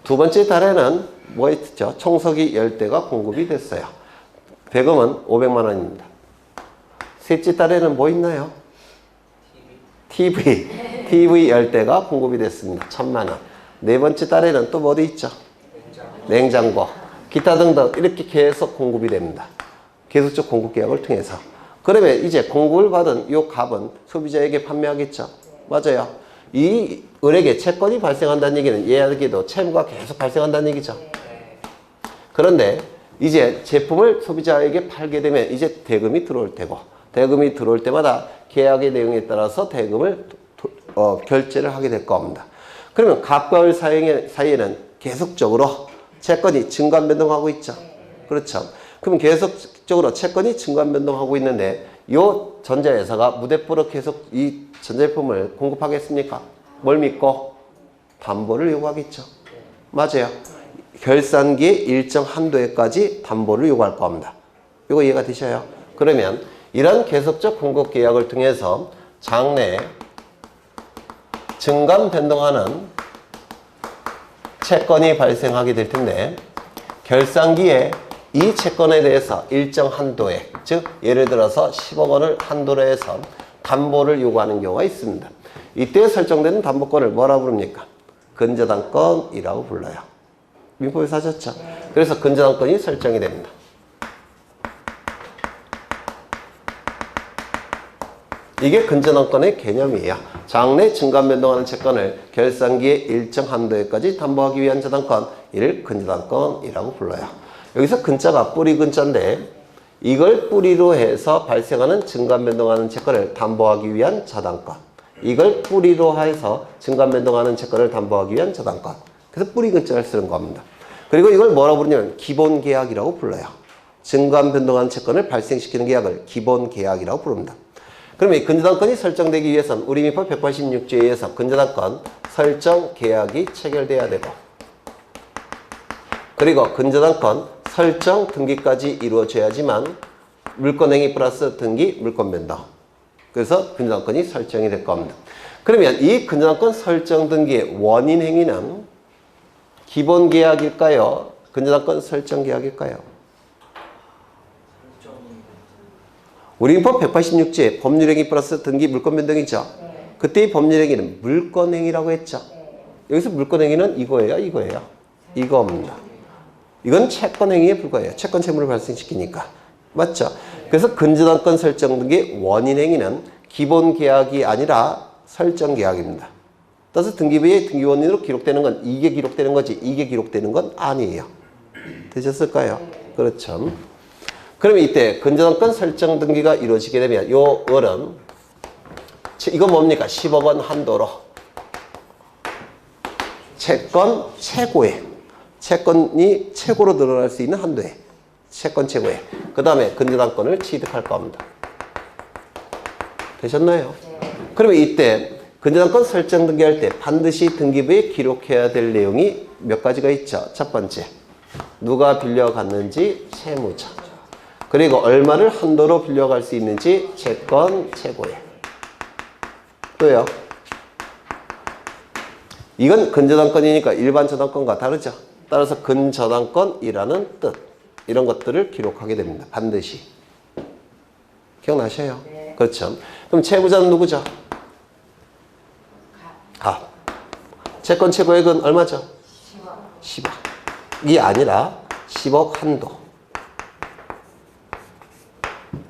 두 번째 달에는 뭐 있죠? 청소기 10대가 공급이 됐어요. 대금은 500만 원입니다. 셋째 달에는 뭐 있나요? TV 10대가 공급이 됐습니다. 1,000만 원. 네 번째 달에는 또 뭐도 있죠? 냉장고. 기타 등등 이렇게 계속 공급이 됩니다. 계속적 공급 계약을 통해서. 그러면 이제 공급을 받은 이 갑은 소비자에게 판매하겠죠. 맞아요. 이 을에게 채권이 발생한다는 얘기는 얘에게도 채무가 계속 발생한다는 얘기죠. 그런데 이제 제품을 소비자에게 팔게 되면 이제 대금이 들어올 테고, 대금이 들어올 때마다 계약의 내용에 따라서 대금을 결제를 하게 될 겁니다. 그러면 갑과 을 사이에는 계속적으로 채권이 증감 변동하고 있죠. 그렇죠. 그럼 계속적으로 채권이 증감 변동하고 있는데 요 전자회사가 무대포로 계속 이 전자제품을 공급하겠습니까? 뭘 믿고? 담보를 요구하겠죠. 맞아요. 결산기의 일정 한도에까지 담보를 요구할 겁니다. 이거 이해가 되셔요? 그러면 이런 계속적 공급 계약을 통해서 장래 증감 변동하는 채권이 발생하게 될 텐데 결산기에 이 채권에 대해서 일정 한도에, 즉 예를 들어서 10억 원을 한도로 해서 담보를 요구하는 경우가 있습니다. 이때 설정되는 담보권을 뭐라 부릅니까? 근저당권이라고 불러요. 민법에서 하셨죠? 그래서 근저당권이 설정이 됩니다. 이게 근저당권의 개념이에요. 장래 증감 변동하는 채권을 결산기의 일정 한도에까지 담보하기 위한 저당권, 이를 근저당권이라고 불러요. 여기서 근자가 뿌리 근자인데 이걸 뿌리로 해서 발생하는 증감 변동하는 채권을 담보하기 위한 저당권, 이걸 뿌리로 해서 증감 변동하는 채권을 담보하기 위한 저당권. 그래서 뿌리 근자를 쓰는 겁니다. 그리고 이걸 뭐라고 부르냐면 기본 계약이라고 불러요. 증감 변동하는 채권을 발생시키는 계약을 기본 계약이라고 부릅니다. 그러면 이 근저당권이 설정되기 위해서는 우리 민법 186조에 의해서 근저당권 설정 계약이 체결돼야 되고, 그리고 근저당권 설정 등기까지 이루어져야지만 물권행위 플러스 등기 물권 변동. 그래서 근저당권이 설정이 될 겁니다. 그러면 이 근저당권 설정 등기의 원인 행위는 기본 계약일까요? 근저당권 설정 계약일까요? 우리 민법 186조에 법률행위 플러스 등기 물권 변동이죠. 그때의 법률행위는 물권행위라고 했죠. 여기서 물권행위는 이거예요, 이거예요? 이거입니다. 이건 채권행위에 불과해요. 채권 채무를 발생시키니까. 맞죠? 그래서 근저당권 설정 등기 원인행위는 기본 계약이 아니라 설정 계약입니다. 따라서 등기부의 등기 원인으로 기록되는 건 이게 기록되는 거지 이게 기록되는 건 아니에요. 되셨을까요? 그렇죠. 그러면 이때 근저당권 설정 등기가 이루어지게 되면 요 을은 이거 뭡니까? 10억 원 한도로 채권 최고액, 채권이 최고로 늘어날 수 있는 한도에 채권 최고액, 그 다음에 근저당권을 취득할 겁니다. 되셨나요? 그러면 이때 근저당권 설정 등기할 때 반드시 등기부에 기록해야 될 내용이 몇 가지가 있죠. 첫 번째, 누가 빌려갔는지 채무자, 그리고 얼마를 한도로 빌려갈 수 있는지 채권 최고액. 또요, 이건 근저당권이니까 일반 저당권과 다르죠. 따라서 근저당권이라는 뜻, 이런 것들을 기록하게 됩니다. 반드시. 기억나셔요? 네. 그렇죠. 그럼 채무자는 누구죠? 갑. 채권 최고액은 얼마죠? 10억. 10억이 아니라 10억 한도.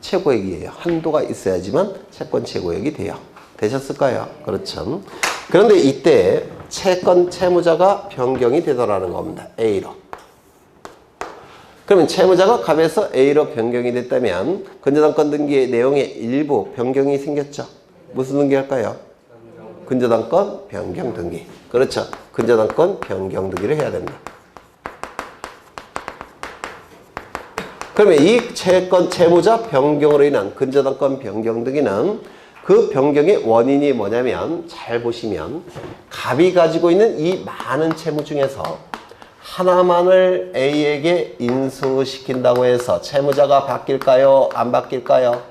최고액이에요. 한도가 있어야지만 채권 최고액이 돼요. 되셨을까요? 그렇죠. 그런데 이때 채권 채무자가 변경이 되더라는 겁니다. A로. 그러면 채무자가 갑에서 A로 변경이 됐다면 근저당권 등기의 내용의 일부 변경이 생겼죠. 무슨 등기 할까요? 근저당권 변경 등기. 그렇죠. 근저당권 변경 등기를 해야 됩니다. 그러면 이 채권 채무자 변경으로 인한 근저당권 변경 등기는 그 변경의 원인이 뭐냐면 잘 보시면 갑이 가지고 있는 이 많은 채무 중에서 하나만을 A에게 인수시킨다고 해서 채무자가 바뀔까요? 안 바뀔까요?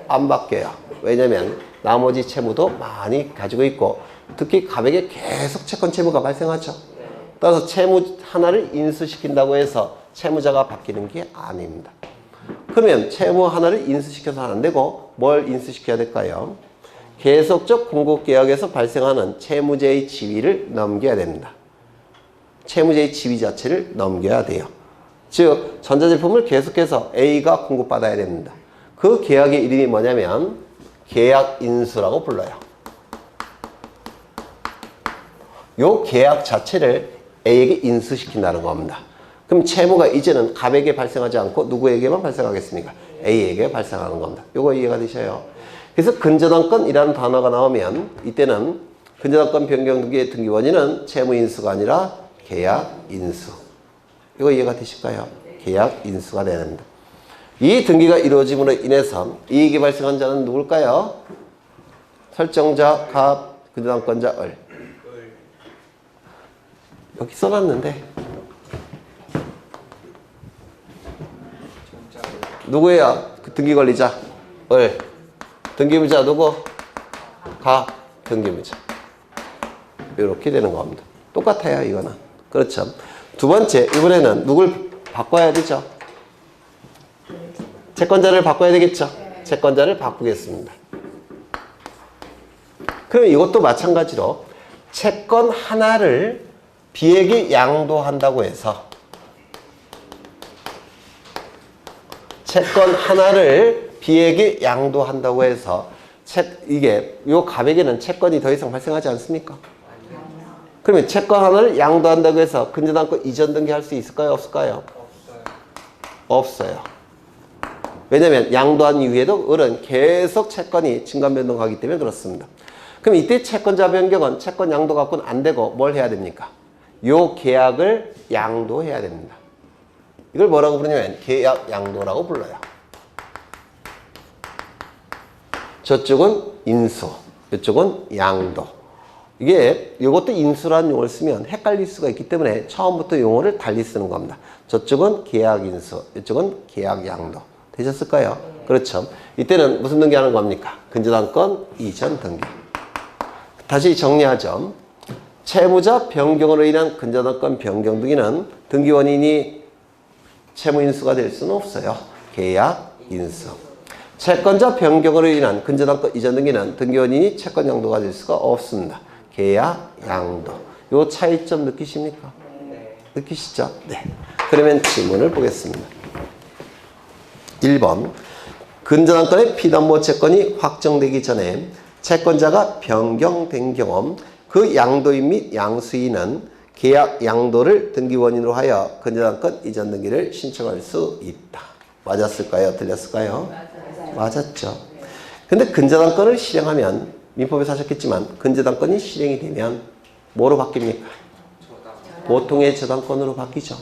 안 바뀌어요. 왜냐면 나머지 채무도 많이 가지고 있고 특히 갑에게 계속 채권 채무가 발생하죠. 따라서 채무 하나를 인수시킨다고 해서 채무자가 바뀌는 게 아닙니다. 그러면 채무 하나를 인수시켜서 안 되고 뭘 인수시켜야 될까요? 계속적 공급계약에서 발생하는 채무제의 지위를 넘겨야 됩니다. 채무제의 지위 자체를 넘겨야 돼요. 즉 전자제품을 계속해서 A가 공급받아야 됩니다. 그 계약의 이름이 뭐냐면 계약인수라고 불러요. 요 계약 자체를 A에게 인수시킨다는 겁니다. 그럼 채무가 이제는 갑에게 발생하지 않고 누구에게만 발생하겠습니까? A에게 발생하는 겁니다. 요거 이해가 되셔요? 그래서 근저당권이라는 단어가 나오면 이때는 근저당권 변경 등기의 등기 원인은 채무인수가 아니라 계약인수. 이거 이해가 되실까요? 계약인수가 돼야 됩니다. 이 등기가 이루어짐으로 인해서 이익이 발생한 자는 누굴까요? 설정자, 갑, 근저당권자, 을. 여기 써놨는데 누구예요? 그 등기 권리자, 을. 등기부자 누구? 갑, 등기부자. 이렇게 되는 겁니다. 똑같아요, 이거는. 그렇죠. 두 번째, 이번에는 누굴 바꿔야 되죠? 채권자를 바꿔야 되겠죠? 채권자를 바꾸겠습니다. 그럼 이것도 마찬가지로 채권 하나를 B에게 양도한다고 해서 채권 하나를 B에게 양도한다고 해서 이게 요 갑에게는 채권이 더 이상 발생하지 않습니까? 그러면 채권 하나를 양도한다고 해서 근저당권 이전 등기할 수 있을까요? 없을까요? 없어요. 왜냐하면 양도한 이후에도 을은 계속 채권이 증감 변동하기 때문에 그렇습니다. 그럼 이때 채권자 변경은 채권 양도 갖고는 안 되고 뭘 해야 됩니까? 요 계약을 양도해야 됩니다. 이걸 뭐라고 부르냐면 계약 양도라고 불러요. 저쪽은 인수, 이쪽은 양도. 이것도 인수라는 용어를 쓰면 헷갈릴 수가 있기 때문에 처음부터 용어를 달리 쓰는 겁니다. 저쪽은 계약 인수, 이쪽은 계약 양도. 되셨을까요? 그렇죠. 이때는 무슨 등기하는 겁니까? 근저당권 이전 등기. 다시 정리하죠. 채무자 변경으로 인한 근저당권 변경 등기는 등기 원인이 채무 인수가 될 수는 없어요. 계약 인수. 채권자 변경으로 인한 근저당권 이전 등기는 등기 원인이 채권 양도가 될 수가 없습니다. 계약 양도. 요 차이점 느끼십니까? 네. 느끼시죠? 네. 그러면 질문을 보겠습니다. 1번. 근저당권의 피담보 채권이 확정되기 전에 채권자가 변경된 경우 그 양도인 및 양수인은 계약 양도를 등기 원인으로 하여 근저당권 이전 등기를 신청할 수 있다. 맞았을까요? 틀렸을까요? 맞았죠. 근데 근저당권을 실행하면 민법에서 하셨겠지만 근저당권이 실행이 되면 뭐로 바뀝니까? 보통의 저당권으로 바뀌죠.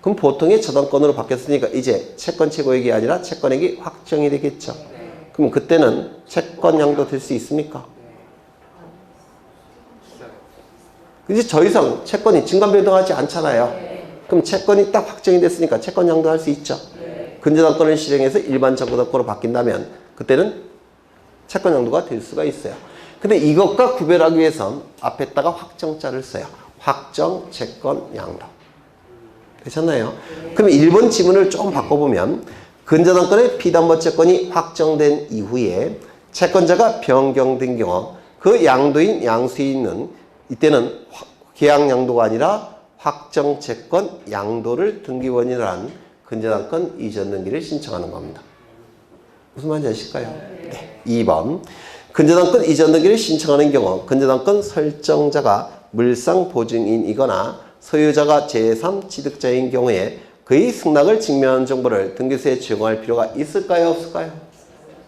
그럼 보통의 저당권으로 바뀌었으니까 이제 채권 최고액이 아니라 채권액이 확정이 되겠죠. 그럼 그때는 채권 양도 될 수 있습니까? 이제 더 이상 채권이 증감 변동하지 않잖아요. 그럼 채권이 딱 확정이 됐으니까 채권 양도할 수 있죠. 근저당권을 실행해서 일반 저당권으로 바뀐다면 그때는 채권 양도가 될 수가 있어요. 근데 이것과 구별하기 위해선 앞에다가 확정자를 써요. 확정 채권 양도. 되셨나요? 그럼 1번 지문을 조금 바꿔보면 근저당권의 피담보 채권이 확정된 이후에 채권자가 변경된 경우 그 양도인 양수인은 이때는 계약 양도가 아니라 확정 채권 양도를 등기 원인으로 한 근저당권 이전 등기를 신청하는 겁니다. 무슨 말인지 아실까요? 네. 2번. 근저당권 이전 등기를 신청하는 경우 근저당권 설정자가 물상 보증인이거나 소유자가 제3 취득자인 경우에 그의 승낙을 증명하는 정보를 등기소에 제공할 필요가 있을까요? 없을까요?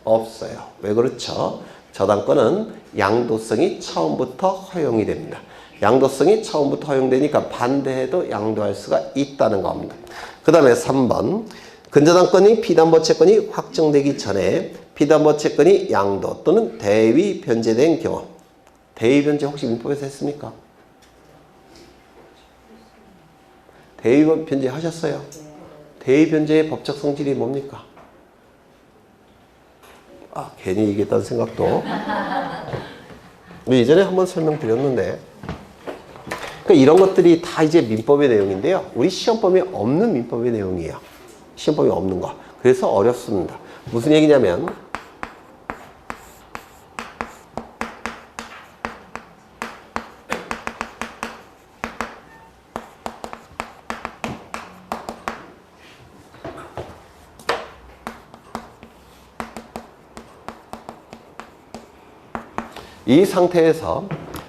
없어요. 왜 그렇죠? 저당권은 양도성이 처음부터 허용이 됩니다. 양도성이 처음부터 허용되니까 반대해도 양도할 수가 있다는 겁니다. 그 다음에 3번. 근저당권이 피담보 채권이 확정되기 전에 피담보 채권이 양도 또는 대위 변제된 경우. 대위 변제 혹시 민법에서 했습니까? 대위 변제 하셨어요? 대위 변제의 법적 성질이 뭡니까? 괜히 얘기했다는 생각도. 예전에 한번 설명드렸는데, 그러니까 이런 것들이 다 이제 민법의 내용인데요. 우리 시험범위에 없는 민법의 내용이에요. 시험범위에 없는 거. 그래서 어렵습니다. 무슨 얘기냐면, 이 상태에서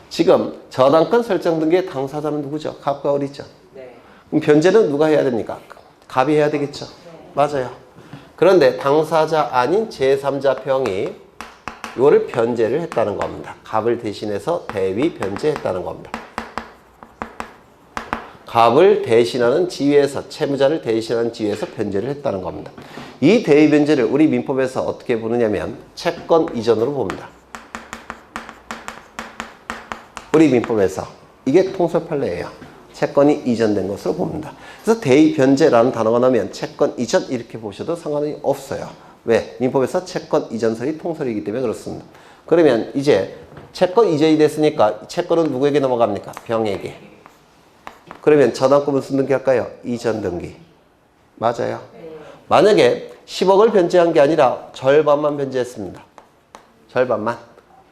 지금 저당권 설정 등기의 당사자는 누구죠? 갑과 을이죠. 네. 그럼 변제는 누가 해야 됩니까? 갑이 해야 되겠죠. 네. 맞아요. 그런데 당사자 아닌 제3자 평이 이거를 변제를 했다는 겁니다. 갑을 대신해서 대위 변제했다는 겁니다. 갑을 대신하는 지위에서 채무자를 대신하는 지위에서 변제를 했다는 겁니다. 이 대의 변제를 우리 민법에서 어떻게 보느냐면 채권 이전으로 봅니다. 우리 민법에서 이게 통설 판례예요. 채권이 이전된 것으로 봅니다. 그래서 대의 변제라는 단어가 나오면 채권 이전 이렇게 보셔도 상관이 없어요. 왜? 민법에서 채권 이전설이 통설이기 때문에 그렇습니다. 그러면 이제 채권 이전이 됐으니까 채권은 누구에게 넘어갑니까? 병에게. 그러면 저당권 무슨 등기 할까요? 이전 등기. 맞아요. 만약에 10억을 변제한 게 아니라 절반만 변제했습니다. 절반만.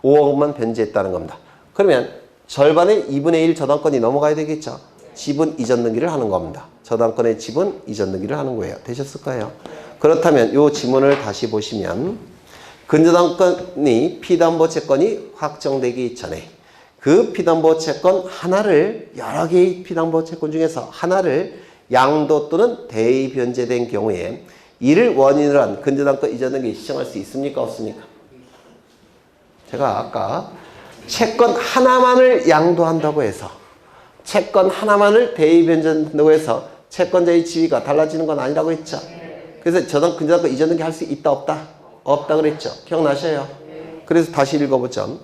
5억만 변제했다는 겁니다. 그러면 절반의 2분의 1 저당권이 넘어가야 되겠죠. 지분 이전 등기를 하는 겁니다. 저당권의 지분 이전 등기를 하는 거예요. 되셨을까요? 그렇다면 이 지문을 다시 보시면 근저당권이 피담보 채권이 확정되기 전에 그 피담보 채권 하나를 여러 개의 피담보 채권 중에서 하나를 양도 또는 대의 변제된 경우에 이를 원인으로 한 근저당권 이전 등기 시정할 수 있습니까? 없습니까? 제가 아까 채권 하나만을 양도한다고 해서 채권 하나만을 대의 변제한다고 해서 채권자의 지위가 달라지는 건 아니라고 했죠. 그래서 근저당권 이전 등기 할 수 있다 없다? 없다 그랬죠. 기억나셔요? 그래서 다시 읽어보죠.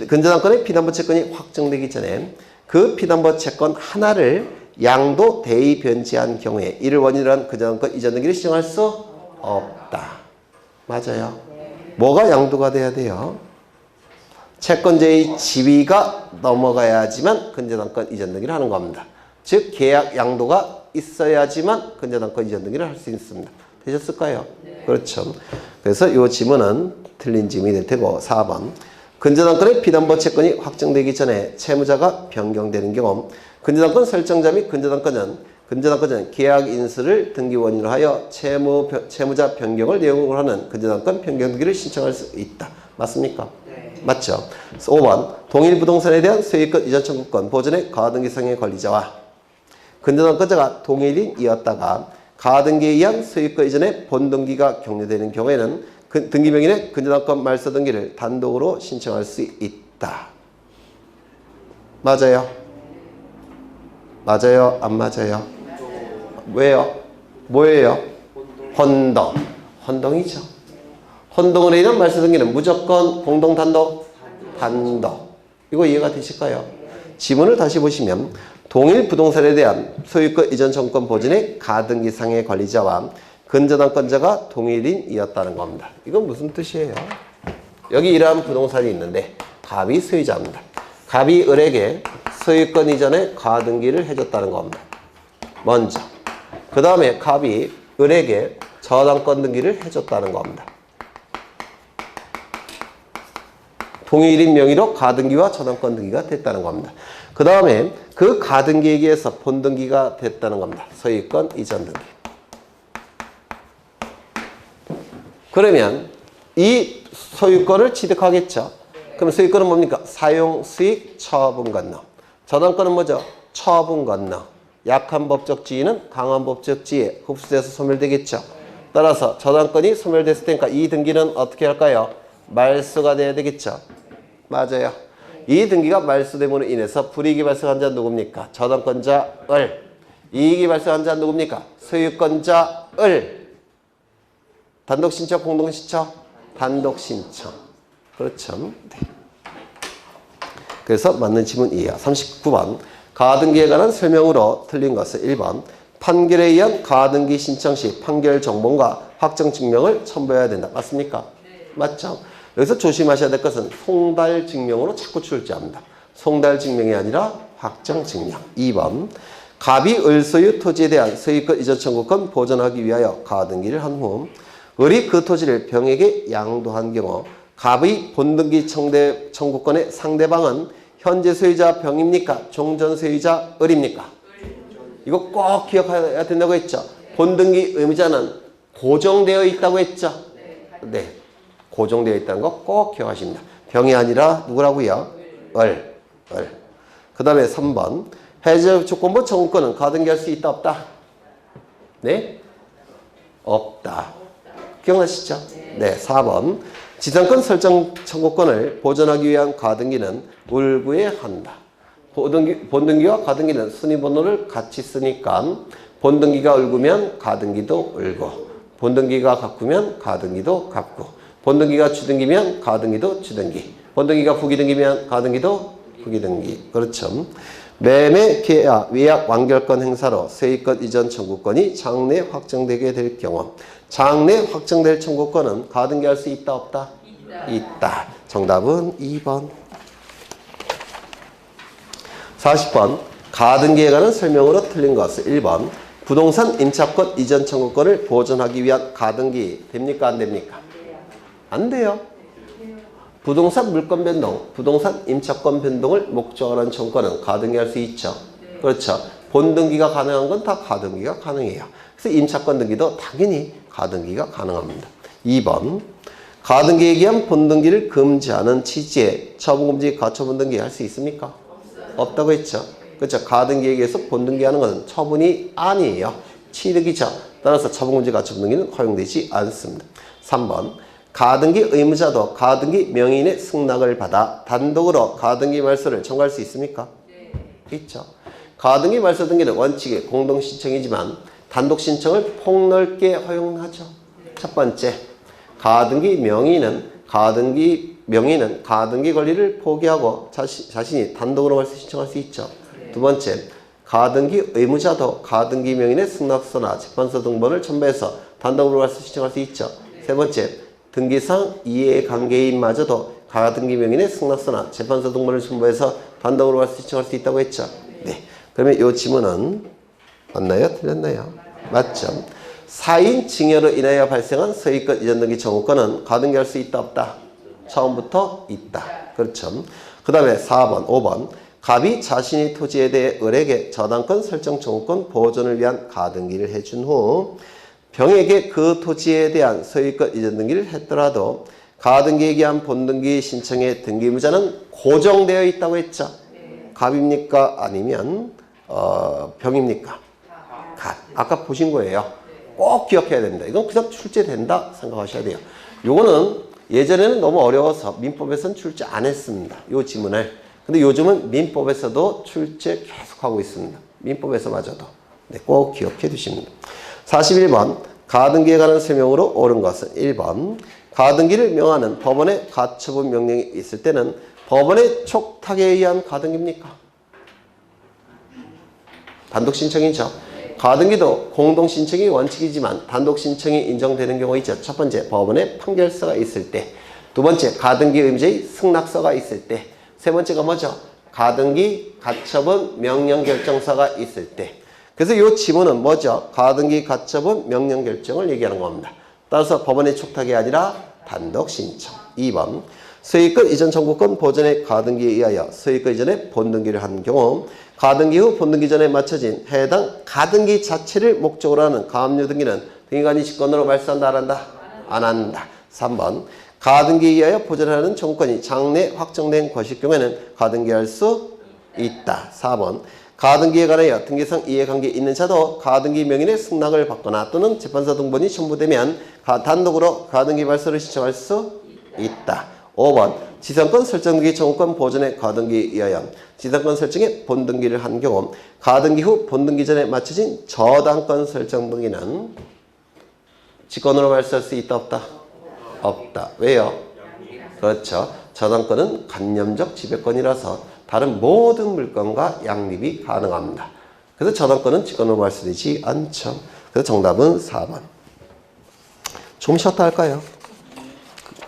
근저당권의 피담보 채권이 확정되기 전에 그 피담보 채권 하나를 양도 대의 변제한 경우에 이를 원인으로 한 근저당권 이전 등기를 시정할 수 없다. 맞아요. 뭐가 양도가 돼야 돼요? 채권자의 지위가 넘어가야지만 근저당권 이전 등기를 하는 겁니다. 즉 계약 양도가 있어야지만 근저당권 이전 등기를 할 수 있습니다. 되셨을까요? 네. 그렇죠. 그래서 이 지문은 틀린 지문이 될 테고 4번 근저당권의 피담보 채권이 확정되기 전에 채무자가 변경되는 경우 근저당권 설정자 및 근저당권자는 계약 인수를 등기 원인으로 하여 채무자 변경을 내용으로 하는 근저당권 변경 등기를 신청할 수 있다. 맞습니까? 네. 맞죠. 5번 동일 부동산에 대한 소유권 이전 청구권 보존의 가등기상의 권리자와 근저당권자가 동일인이었다가 가등기에 의한 소유권 이전에 본등기가 격려되는 경우에는 등기명인의 근저당권 말소 등기를 단독으로 신청할 수 있다. 맞아요? 맞아요? 안 맞아요? 왜요? 뭐예요? 혼동. 혼동이죠. 혼동으로 인한 말소 등기는 무조건 공동 단독? 단독. 이거 이해가 되실까요? 지문을 다시 보시면 동일 부동산에 대한 소유권 이전 청구권 보존의 가등기상의 권리자와 근저당권자가 동일인이었다는 겁니다. 이건 무슨 뜻이에요? 여기 이러한 부동산이 있는데 갑이 소유자입니다. 갑이 을에게 소유권 이전에 가등기를 해줬다는 겁니다. 먼저. 그 다음에 갑이 을에게 저당권 등기를 해줬다는 겁니다. 동일인 명의로 가등기와 저당권 등기가 됐다는 겁니다. 그 다음에 그 가등기에 의해서 본등기가 됐다는 겁니다. 소유권 이전 등기. 그러면 이 소유권을 취득하겠죠. 그럼 소유권은 뭡니까? 사용, 수익, 처분 건너. 저당권은 뭐죠? 처분 건너. 약한 법적 지위는 강한 법적 지위에 흡수돼서 소멸되겠죠. 따라서 저당권이 소멸됐을 테니까 이 등기는 어떻게 할까요? 말소가 돼야 되겠죠. 맞아요. 이 등기가 말소됨으로 인해서 불이익이 발생한 자는 누굽니까? 저당권자 을. 이익이 발생한 자는 누굽니까? 소유권자 을. 단독 신청, 공동 신청? 단독 신청. 그렇죠. 네. 그래서 맞는 지문 이에요. 39번. 가등기에 관한 설명으로 틀린 것은 1번. 판결에 의한 가등기 신청 시 판결 정본과 확정 증명을 첨부해야 된다. 맞습니까? 네. 맞죠? 여기서 조심하셔야 될 것은 송달 증명으로 자꾸 출제합니다. 송달 증명이 아니라 확정 증명. 2번. 갑이 을 소유 토지에 대한 소유권 이전 청구권 보존하기 위하여 가등기를 한 후 을이 그 토지를 병에게 양도한 경우 갑의 본등기 청구권의 상대방은 현재 소유자 병입니까? 종전 소유자 을입니까? 이거 꼭 기억해야 된다고 했죠. 본등기 의무자는 고정되어 있다고 했죠. 네, 고정되어 있다는 거 꼭 기억하십니다. 병이 아니라 누구라고요? 을. 그 다음에 3번. 해제 조건부 청구권은 가등기할 수 있다 없다? 네? 없다. 기억나시죠? 네. 4번. 지상권 설정 청구권을 보존하기 위한 가등기는 울구에 한다. 본등기와 가등기는 순위번호를 같이 쓰니까 본등기가 울구면 가등기도 울고 본등기가 가꾸면 가등기도 가꾸. 본등기가 주등기면 가등기도 주등기. 본등기가 부기등기면 가등기도 부기등기. 그렇죠. 매매, 계약, 위약, 완결권 행사로 세입권 이전 청구권이 장래 확정되게 될 경우 장래 확정될 청구권은 가등기할 수 있다 없다? 있다. 정답은 2번. 40번 가등기에 관한 설명으로 틀린 것은 1번 부동산 임차권 이전 청구권을 보존하기 위한 가등기 됩니까 안 됩니까? 안 돼요. 부동산 물권 변동, 부동산 임차권 변동을 목적으로 하는 청구권은 가등기할 수 있죠. 그렇죠. 본등기가 가능한 건 다 가등기가 가능해요. 그래서 임차권 등기도 당연히 가등기가 가능합니다. 2번 가등기에 의한 본등기를 금지하는 취지의 처분금지 가처분 등기 할 수 있습니까? 없다고 했죠. 그렇죠. 가등기에 의해서 본등기하는 것은 처분이 아니에요. 취득이죠. 따라서 처분금지 가처분 등기는 허용되지 않습니다. 3번 가등기 의무자도 가등기 명의인의 승낙을 받아 단독으로 가등기 말소를 청구할 수 있습니까? 네. 있죠. 가등기 말소 등기는 원칙이 공동신청이지만 단독 신청을 폭넓게 허용하죠. 네. 첫 번째, 가등기 명의인은 가등기 권리를 포기하고 자신이 단독으로 말소 신청할 수 있죠. 네. 두 번째, 가등기 의무자도 가등기 명의인의 승낙서나 재판서 등본을 첨부해서 단독으로 말소 신청할 수 있죠. 네. 세 번째, 등기상 이해관계인마저도 가등기 명의인의 승낙서나 재판서 등본을 첨부해서 단독으로 말소 신청할 수 있다고 했죠. 네. 그러면 이 지문은 맞나요? 틀렸나요? 맞죠. 4인 증여로 인하여 발생한 소유권 이전 등기 청구권은 가등기할 수 있다 없다? 처음부터 있다. 그렇죠. 그 다음에 4번, 5번 갑이 자신의 토지에 대해 을에게 저당권 설정 청구권 보존을 위한 가등기를 해준 후 병에게 그 토지에 대한 소유권 이전 등기를 했더라도 가등기에 의한 본등기 신청의 등기무자는 고정되어 있다고 했죠. 갑입니까? 아니면 병입니까? 갑. 아까 보신 거예요. 꼭 기억해야 됩니다. 이건 그냥 출제된다 생각하셔야 돼요. 요거는 예전에는 너무 어려워서 민법에서는 출제 안 했습니다. 요 지문을. 근데 요즘은 민법에서도 출제 계속하고 있습니다. 민법에서마저도. 네, 꼭 기억해 두십니다. 41번 가등기에 관한 설명으로 옳은 것은 1번 가등기를 명하는 법원의 가처분 명령이 있을 때는 법원의 촉탁에 의한 가등기입니까? 단독 신청이죠. 가등기도 공동 신청이 원칙이지만 단독 신청이 인정되는 경우가 있죠. 첫 번째 법원의 판결서가 있을 때, 두 번째 가등기 의무자의 승낙서가 있을 때, 세 번째가 뭐죠? 가등기 가처분 명령 결정서가 있을 때. 그래서 이 지문은 뭐죠? 가등기 가처분 명령 결정을 얘기하는 겁니다. 따라서 법원의 촉탁이 아니라 단독 신청. 2번 소유권 이전 청구권 보존의 가등기에 의하여 소유권 이전에 본등기를 한 경우 가등기 후 본등기 전에 맞춰진 해당 가등기 자체를 목적으로 하는 가압류 등기는 등기관이 직권으로 말소한다 안 한다? 안 한다. 3번 가등기에 의하여 보존하는 청구권이 장래 확정된 것일 경우에는 가등기할 수 있다. 4번 가등기에 관하여 등기상 이해관계 있는 자도 가등기 명인의 승낙을 받거나 또는 재판서 등본이 첨부되면 단독으로 가등기 말소를 신청할 수 있다. 5번 지상권 설정 등기 청구권 보존의 가등기에 의하여 지상권 설정에 본등기를 한 경우 가등기 후 본등기 전에 맞춰진 저당권 설정 등기는 직권으로 말소할 수 있다 없다? 없다. 왜요? 그렇죠. 저당권은 관념적 지배권이라서 다른 모든 물건과 양립이 가능합니다. 그래서 저당권은 직권으로 말소되지 않죠. 그래서 정답은 4번. 좀 쉬었다 할까요?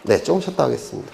네, 좀 쉬었다 하겠습니다.